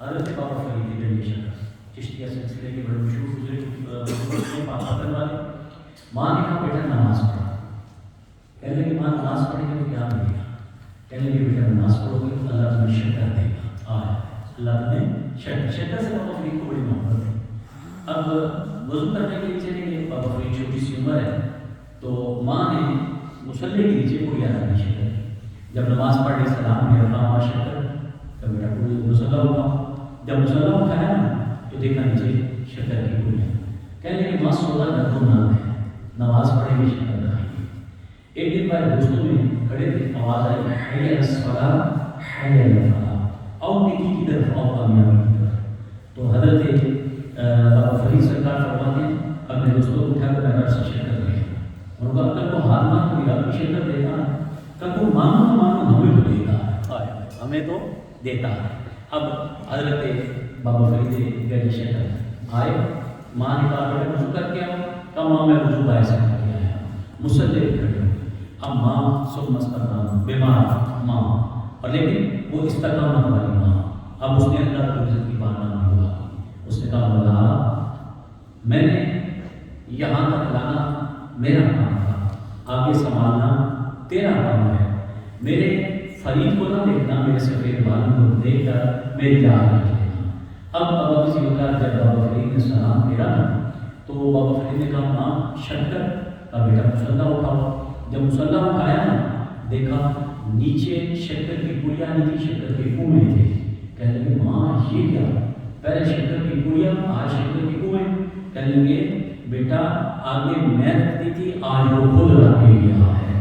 حضرت بابا فرید گنج چشتیہ سلسلے کے بڑے مشہور گزرے پاکستان والے. ماں نے کہا بیٹا نماز پڑھا. کہنے لگے ماں نماز پڑھے گا تو کیا ملے گا؟ کہنے لگے بیٹا نماز پڑھو گے تو اللہ تمہیں شکر دے گا. اللہ تمہیں شکر سے بابا فرید کو بڑی محبت ہے. اب وضو کرنے کے لیے چلیں گے. بابا فرید چھوٹی سی عمر ہے تو ماں نے مصلی کے نیچے کوئی آدمی شکر کی. جب نماز پڑھ کے سلام میں رکھا ماں شکر تو بیٹا کوئی مسلح اٹھاؤ. جب مسلح اٹھایا نا تو دیکھا نیچے شکر کی گولیاں. کہنے لگے ماں 16 درد نام ہے, نماز پڑھیں گے شکر دکھائیں گے. ایک دن ہمارے دوستوں میں کھڑے تھے, آواز آئی حی علی الصلاۃ حی علی الفلاح, آؤ نیکی کی طرف, آؤ کامیابی کی طرف. تو حضرت بابا فرید سرکار فرماتے ہیں اپنے دوستوں کو اٹھا کر میں سے شکر دے. ان کو اگر کو ہاتھ ماں کو ملا شکر دیتا ہے تب وہ مانو تو مانو ہمیں تو دیتا ہے, ہمیں تو دیتا ہے. اب حضرت بابا فرید گنج شکر آئے, ماں نے کہا بیٹا وضو کر کے آؤ. کہا ماں میں وضو کا ایسا کر کے آیا, مصلی کھڑے ہو. اب ماں سب مستقبل بیمار ماں, اور لیکن وہ استقامت والی ماں. اب اس نے اللہ کو عزت کی بات نہیں ہوا. اس نے کہا اللہ میں نے یہاں تک لانا میرا کام تھا, آگے سنبھالنا تیرا کام ہے. میرے فرید کو نہ دیکھنا, میرے سفید بالوں کو دیکھ کر میری یاد رکھ لینا. اب بابا کسی وقت جب بابا فرید نے سلام پھیرا تو بابا فرید نے کہا ماں شکر کا بیٹا مسلح اٹھاؤ. جب مسلح اٹھایا نا دیکھا نیچے شکر کی پولیاں نہیں تھی, شکر کے کنویں تھے. کہنے لگے ماں یہ کیا, پہلے شکر کی پولیاں آج شکر کی کنویں. کہنے لگے بیٹا آگے میں رکھتی تھی, آج وہ خود رکھ کے گیا ہے.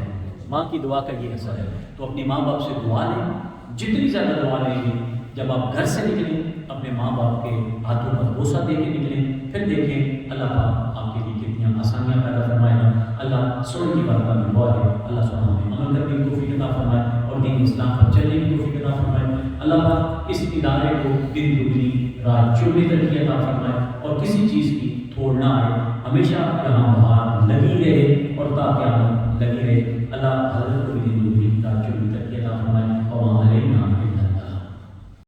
ماں کی دعا کا یہ اثر ہے. تو اپنی ماں باپ سے دعا لیں, جتنی زیادہ دعا لیں گے. جب آپ گھر سے نکلیں اپنے ماں باپ کے ہاتھوں پر بوسہ دے کے نکلیں, پھر دیکھیں اللہ پاک آپ کے لیے کتنی آسانیاں پیدا فرمائے گا. اللہ سونے کی بات میں دعا ہے, اللہ سبحانہ ہمیں عمل کرنے کی توفیق عطا فرمائے اور دین اسلام پر چلنے کی توفیق عطا فرمائے. اللہ پاک اس ادارے کو دن دگنی رات چوگنی ترقی عطا فرمائے اور کسی چیز کی تھوڑ نہ آئے. ہمیشہ یہاں بہار لگی رہے اور تا قیامت لگی رہے. اللہ حضرت